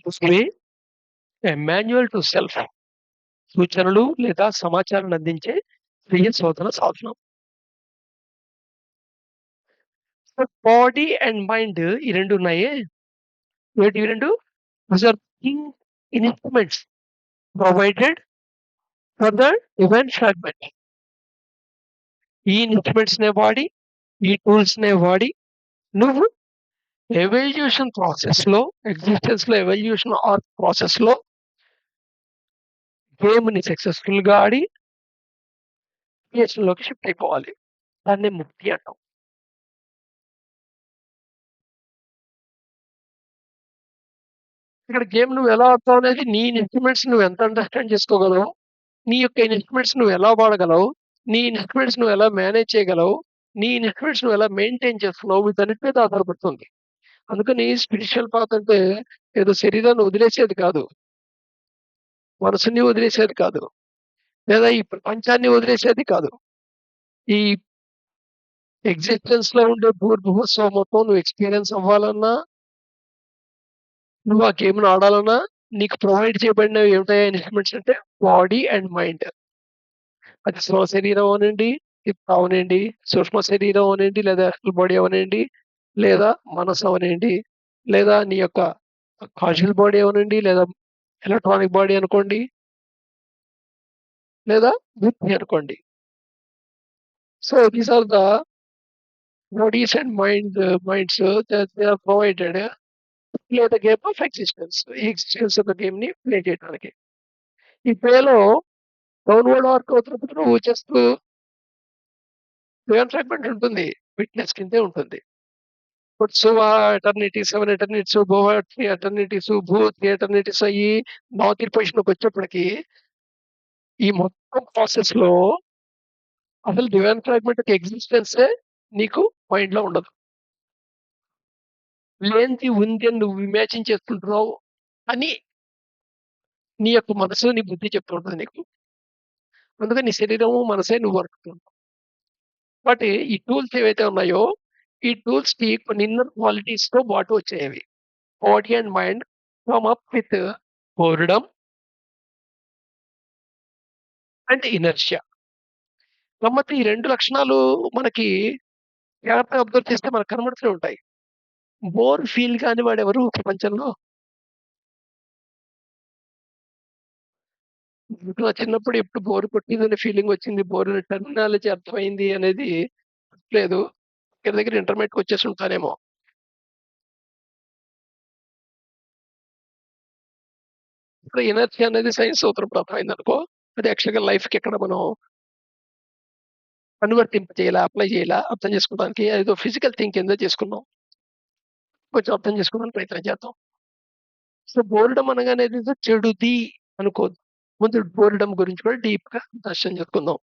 ఇవి a manual to self సూచనలు లేదా సమాచారాన్ని అందించే స్వీయ శోధన సాధనం. సో, బాడీ అండ్ మైండ్ ఈ 2 ఉన్నాయే. ఏంటి ఈ 2? These are thing instruments provided for the divine fragment. ఈ ఇన్‌స్ట్రుమెంట్స్‌నే వాడి, ఈ టూల్స్‌నే వాడి నువ్వు ఎవల్యూషన్ ప్రాసెస్‌లో, ఎగ్జిస్టెన్స్‌లో ఎవల్యూషన్ ఆర్క్ ప్రాసెస్‌లో గేమ్‌ని సక్సెస్‌ఫుల్‌గా ఆడి క్రియేషన్‌లోకి షిఫ్ట్ అయిపోవాలి. దాన్నే ముక్తి అంటాం. ఇక్కడ గేమ్ నువ్వెలా ఆడతావు అనేది నీ ఇన్‌స్ట్రుమెంట్స్ నువ్వెంత అండర్‌స్టాండ్ చేసుకోగలవు, నీ యొక్క ఇన్‌స్ట్రుమెంట్స్ నువ్వెలా వాడగలవు, నీ ఇన్‌స్ట్రుమెంట్స్ నువ్వెలా మేనేజ్ చేయగలవు, నీ ఇన్‌స్ట్రుమెంట్స్ నువ్వెలా మెయింటైన్ చేస్తున్నావు వీటన్నిటి మీద ఆధారపడుతుంది. అందుకని స్పిరిచ్యువల్ పాత్ అంటే ఏదో శరీరాన్ని వదిలేసేది కాదు. మనసుని వదిలేసేది కాదు. లేదా ఈ ప్రపంచాన్ని వదిలేసేది కాదు. ఈ ఎగ్జిస్టెన్స్‌లో ఉండే భూర్భువస్వం మొత్తం నువ్వు ఎక్స్‌పీరియన్స్ అవ్వాలన్నా, నువ్వు ఆ గేమ్‌ని ఆడాలన్నా, నీకు ప్రొవైడ్ చేయబడినవి ఏమిటయ్యా ఇన్‌స్ట్రుమెంట్స్ అంటే బాడీ అండ్ మైండ్. అది స్థూల శరీరం అనండి, అవనండి, సూక్ష్మ శరీరం అనండి, లేదా అసలు బాడీ అవనండి, లేదా మనసు అవనండి, లేదా నీ యొక్క కాజువల్ బాడీ అవనండి, లేదా ఎలక్ట్రానిక్ బాడీ అనుకోండి, లేదా బుద్ధి అనుకోండి. So, these are the bodies and minds that they are provided play the game of existence. ఈ ఎగ్జిస్టెన్స్ యొక్క గేమ్‌ని ప్లే చేయడానికి. ఈ ప్లేలో డౌన్‌వర్డ్ ఆర్క్ అవుతున్నప్పుడు నువ్వు జస్ట్ డ్యూయల్ ఫ్రాగ్మెంట్ ఉంటుంది. విట్‌నెస్ కిందే ఉంటుంది. ఉత్సవ ఎటర్నిటీ, 7 ఎటర్నిటీస్, భువ 3 ఎటర్నిటీస్, భూ 3 ఎటర్నిటీస్ అయ్యి నార్త్ పొజిషన్‌కొచ్చేప్పటికి ఈ మొత్తం ప్రాసెస్‌లో అసలు డివైన్ ఫ్రాగ్మెంట్ యొక్క ఎగ్జిస్టెన్సే నీకు మైండ్‌లో ఉండదు. లేనిది ఉంది అని నువ్వు ఇమాజిన్ చేసుకుంటున్నావు అని నీ యొక్క మనసు, నీ బుద్ధి చెప్తుంటది నీకు. అందుకని నీ శరీరము, మనసే నువ్వు అనుకుంటున్నావు. బట్ ఈ టూల్స్ ఏవైతే ఉన్నాయో, ఈ టూల్స్‌కి కొన్ని ఇన్నర్ క్వాలిటీస్‌తో పాటు వచ్చాయవి. Body and mind come up with boredom and inertia. గమ్మత్తు ఈ 2 లక్షణాలు మనకి జాగ్రత్తగా అబ్జర్వ్ చేస్తే మనకు కనబడుతూనే ఉంటాయి. బోర్ ఫీల్ కాని వాడెవరు ప్రపంచంలో? నా చిన్నప్పుడు ఎప్పుడు బోర్ కొట్టిందనే ఫీలింగ్ వచ్చింది. బోర్ టెర్మినాలజీ అర్థమైంది అనేది లేదు. దగ్గర దగ్గర ఇంటర్మీడియేట్‌కి వచ్చేసి ఉంటానేమో. ఇప్పుడు ఎనర్జీ అనేది సైన్స్ సూత్రం అర్థమైందనుకో. అది యాక్చువల్‌గా లైఫ్‌కి ఎక్కడ మనం అనువర్తింప చేయాలా, అప్లై చేయాలా అర్థం చేసుకోవడానికి అదేదో ఫిజికల్ థింగ్ కింద చేసుకున్నాం. కొంచెం అర్థం చేసుకోవడానికి ప్రయత్నం చేద్దాం. సో, బోర్‌డమ్ అనగానే అదేదో చెడుది అనుకోద్దు. ముందు బోర్‌డమ్ గురించి కూడా డీప్‌గా దర్శనం చెప్పుకుందాం.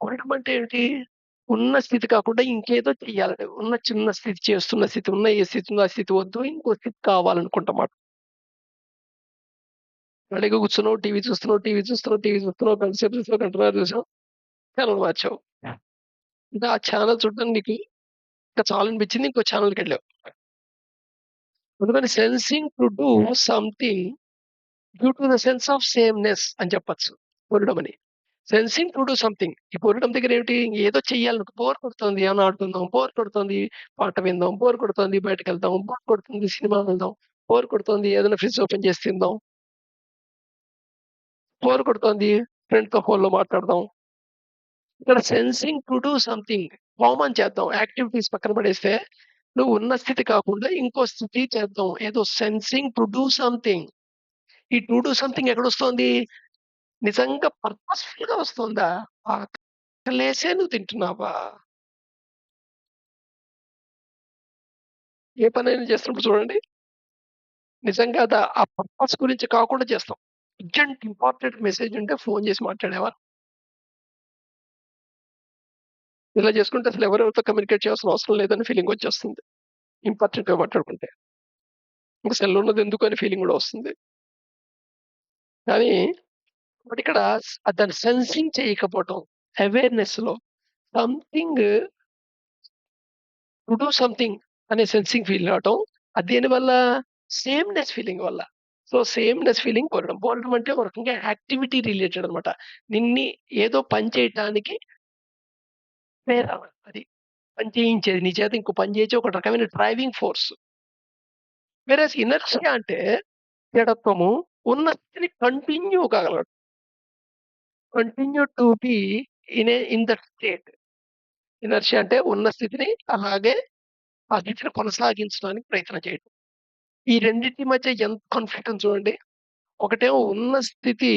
బోర్‌డమ్ అంటే ఏంటి? ఉన్న స్థితి కాకుండా ఇంకేదో చెయ్యాలని. ఉన్న చిన్న స్థితి, చేస్తున్న స్థితి, ఉన్న ఏ స్థితి ఉందో ఆ స్థితి వద్దు. ఇంకో స్థితి కావాలనుకుంటామాట. ఖాళీగా కూర్చున్నావు, టీవీ చూస్తున్నావు, గంట సేపు చూసావు, గంటన్నర చూసావు, ఛానెల్ మార్చావు. ఇంకా ఆ ఛానెల్ చూడడానికి నీకు ఇంకా చాలనిపించింది. ఇంకో ఛానెల్‌కెళ్ళావు. అందుకని sensing to do something due to the sense of sameness అని చెప్పొచ్చు. బోర్‌డమ్ అని. Sensing to do something. ఈ బోర్‌డమ్ దగ్గర ఏమిటి? ఏదో చెయ్యాలి. బోర్ కొడుతుంది. ఏమన్నా ఆడుకుందాం. బోర్ కొడుతుంది. పాట విందాం. బోర్ కొడుతుంది. బయటకెళ్దాం. బోర్ కొడుతుంది. సినిమా వెళ్దాం. బోర్ కొడుతుంది. ఏదైనా ఫ్రిడ్జ్ ఓపెన్ చేసి తిందాం. బోర్ కొడుతోంది. ఫ్రెండ్‌తో ఫోన్‌లో మాట్లాడదాం. ఇక్కడ sensing to do something common చేద్దాం. యాక్టివిటీస్ పక్కన పడేస్తే, నువ్వు ఉన్న స్థితి కాకుండా ఇంకో స్థితి చేద్దాం. ఏదో సెన్సింగ్ టు డూ సంథింగ్. ఈ టు డూ సంథింగ్ ఎక్కడొస్తోంది? నిజంగా పర్పస్‌ఫుల్‌గా వస్తోందా? ఆకలేసే నువ్వు తింటున్నావా? ఏ పనైనా చేస్తున్నప్పుడు చూడండి, నిజంగా ఆ పర్పస్ గురించి కాకుండా చేస్తాం. అర్జెంట్ ఇంపార్టెంట్ మెసేజ్ ఉంటే ఫోన్ చేసి మాట్లాడేవారు. ఇలా చేసుకుంటే అసలు ఎవరెవరితో కమ్యూనికేట్ చేయాల్సిన అవసరం లేదని ఫీలింగొచ్చేస్తుంది. ఇంపార్టెంట్‌గా మాట్లాడుకుంటే. ఇంక సెల్ ఉన్నదెందుకు అనే ఫీలింగ్ గూడా వస్తుంది. కానీ బట్ ఇక్కడ దాన్ని సెన్సింగ్ చేయకపోవటం, అవేర్‌నెస్‌లో సంథింగ్ టు డూ సంథింగ్ అనే సెన్సింగ్ ఫీల్ రావటం. అది దేనివల్ల? సేమ్‌నెస్ ఫీలింగ్ వల్ల. So, sameness feeling boredom. Boredom అంటే ఒక రకంగా యాక్టివిటీ రిలేటెడ్ అన్నమాట. నిన్ని ఏదో పని చేయటానికి ప్రేరణ అది. పని చేయించేది. నీ చేత ఇంకో పని చేయించే ఒక రకమైన డ్రైవింగ్ ఫోర్స్. వేరేస్ ఇనర్షియా అంటే జడత్వము ఉన్న స్థితిని కంటిన్యూ కాగలగడం. Continue to be in that state. Inertia అంటే ఉన్న స్థితిని అలాగే ఆ స్థితిని కొనసాగించడానికి ప్రయత్నం చేయడం. ఈ రెండిటి మధ్య ఎంత కాన్ఫ్లిక్ట్ ఉంది చూడండి. ఒకటేమో ఉన్న స్థితి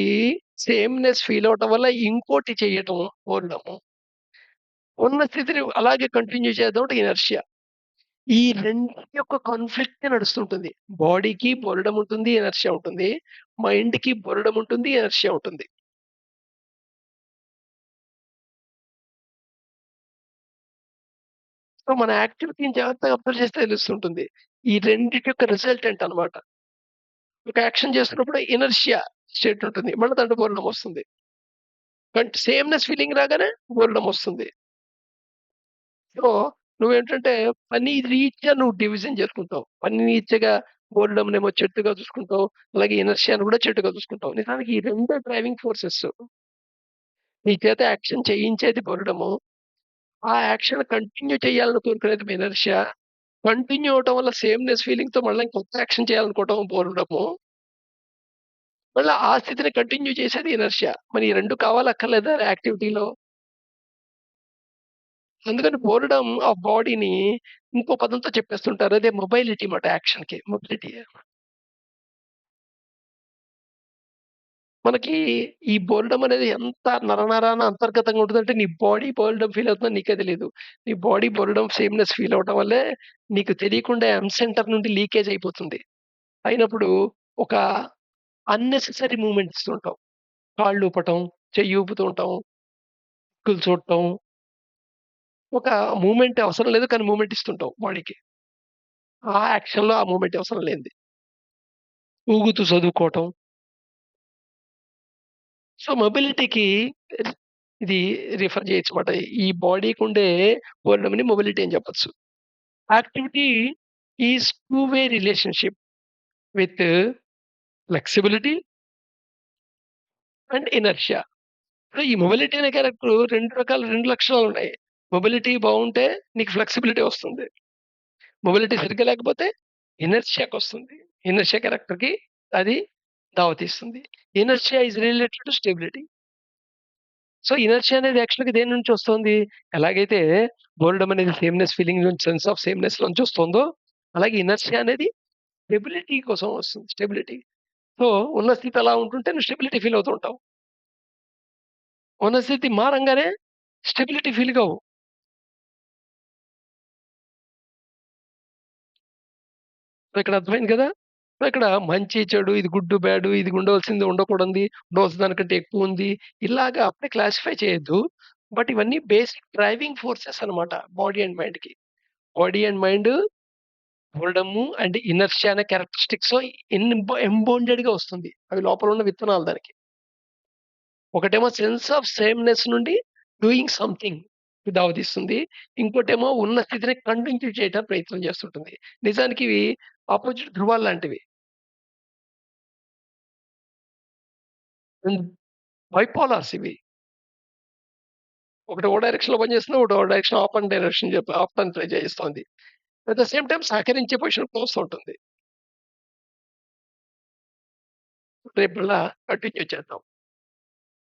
సేమ్‌నెస్ ఫీల్ అవ్వటం వల్ల ఇంకోటి చేయటం కోరడము. ఉన్న స్థితిని అలాగే కంటిన్యూ చేద్దాం అంటే ఇనర్షియా. ఈ రెండిటి యొక్క కాన్ఫ్లిక్టే నడుస్తుంటుంది. బాడీకి బొరడం ఉంటుంది, ఇనర్షియా ఉంటుంది. మైండ్‌కి బొరడం ఉంటుంది, ఇనర్షియా ఉంటుంది. సో, మన యాక్టివిటీని జాగ్రత్తగా అబ్జర్వ్ చేస్తే తెలుస్తుంటుంది. ఈ రెండిటి యొక్క రిజల్టెంట్ అన్నమాట. ఒక యాక్షన్ చేస్తున్నప్పుడు ఇనర్షియా స్టేట్ ఉంటుంది. మళ్ళా దాంట్లో బొరడం వస్తుంది. సేమ్‌నెస్ ఫీలింగ్ రాగానే బొరడం వస్తుంది. సో, నువ్వేంటంటే పని రీత్యా నువ్వు డివిజన్ చేసుకుంటావు. పని రీత్యాగా బోరెడంనేమో చెట్టుగా చూసుకుంటావు. అలాగే ఇనర్షియాను కూడా చెట్టుగా చూసుకుంటావు. నిజానికి ఈ 2 డ్రైవింగ్ ఫోర్సెస్. నీ చేత యాక్షన్ చేయించేది బోరెడము. ఆ యాక్షన్ కంటిన్యూ చేయాలని కోరుకునేది ఇనర్షియా. కంటిన్యూ అవ్వటం వల్ల సేమ్‌నెస్ ఫీలింగ్‌తో మళ్ళా ఇంకొత్త యాక్షన్ చేయాలనుకోవటం బోరెడము. మళ్ళా ఆ స్థితిని కంటిన్యూ చేసేది ఇనర్షియా. మరి ఈ 2 కావాలా అక్కర్లేదా యాక్టివిటీలో? అందుకని బోరెడమ్ ఆఫ్ బాడీని ఇంకో పదంతో చెప్పేస్తుంటారు. అదే మొబైలిటీ మాట యాక్షన్‌కి. మొబిలిటీ. మనకి ఈ బోరెడమ్ అనేది ఎంత నరనరాన అంతర్గతంగా ఉంటదంటే, నీ బాడీ బోరెడమ్ ఫీల్ అవుతుందని నీకే తెలీదు. నీ బాడీ బోరెడమ్ సేమ్‌నెస్ ఫీల్ అవ్వటం వల్లే నీకు తెలియకుండా సెంటర్ నుండి లీకేజ్ అయిపోతుంది. అయినప్పుడు ఒక అన్నెసెసరీ మూవ్‌మెంట్ ఇస్తుంటాం. కాళ్ళూపటం, చెయ్యి ఊపుతూ ఉంటాం, దిక్కులు చూడటం. ఒక మూవ్‌మెంట్ అవసరం లేదు. కానీ మూవ్‌మెంట్ ఇస్తుంటాం బాడీకి. ఆ యాక్షన్‌లో ఆ మూవ్‌మెంట్ అవసరం లేనిది. ఊగుతూ చదువుకోవటం. సో, మొబిలిటీకి రి ఇది రిఫర్ చేయొచ్చన్నమాట. ఈ బాడీకుండే బోరెడమ్‌ని మొబిలిటీ అని చెప్పొచ్చు. Activity is two way relationship with flexibility and inertia. So, ఈ మొబిలిటీ అనే క్యారెక్టర్ 2 లక్షణాలున్నాయి. మొబిలిటీ బావుంటే నీకు ఫ్లెక్సిబిలిటీ వస్తుంది. మొబిలిటీ సరిగ్గా లేకపోతే ఇనర్షియాకొస్తుంది. ఇనర్షియా క్యారెక్టర్‌కి అది దావతీస్తుంది. Inertia is related to stability. So, inertia అనేది యాక్చువల్‌గా దేని నుంచి వస్తుంది? ఎలాగైతే బోరెడమ్ అనేది సేమ్‌నెస్ ఫీలింగ్ నుంచి సెన్స్ ఆఫ్ సేమ్‌నెస్ నుంచి వస్తుందో, అలాగే ఇనర్షియా అనేది స్టెబిలిటీ కోసం వస్తుంది. స్టెబిలిటీ. సో, ఉన్న స్థితి అలా ఉంటుంటే నువ్వు స్టెబిలిటీ ఫీల్ అవుతూ ఉంటావు. ఉన్న స్థితి మారంగానే స్టెబిలిటీ ఫీల్ కావు. సో, ఇక్కడ అర్థమైంది కదా! సో, ఇక్కడ మంచి, చెడు, ఇది గుడ్డు, బ్యాడు, ఇది ఉండవలసింది, ఉండకూడంది, ఉండవలసిన దానికంటే ఎక్కువుంది. ఇలాగా అప్పుడే క్లాసిఫై చేయొద్దు. బట్ ఇవన్నీ బేసిక్ డ్రైవింగ్ ఫోర్సెస్ అన్నమాట బాడీ అండ్ మైండ్‌కి. Body and mind boredom and inertia అనే క్యారెక్టరిస్టిక్స్‌లో ఎంబౌండెడ్‌గా వస్తుంది. అవి లోపల ఉన్న విత్తనాలు దానికి. ఒకటేమో సెన్స్ ఆఫ్ సేమ్‌నెస్ నుండి డూయింగ్ సంథింగ్‌కి దారితీస్తుంది. ఇంకోటేమో ఉన్న స్థితిని కంటిన్యూ చేయడానికి ప్రయత్నం చేస్తుంటుంది. నిజానికి ఇవి అపోజిట్ ధృవాలు లాంటివి. హ్మ్. బైపోలార్స్ ఇవి. ఒకటి ఓ డైరెక్షన్‌లో పనిచేస్తుంది. ఒకటి ఓ డైరెక్షన్ ఆపడానికి ట్రై చేస్తోంది. అట్ ద సేమ్ టైమ్ సహకరించే పొజిషన్‌కి వస్తుంటుంది. రేపు మళ్ళా కంటిన్యూ చేద్దాం.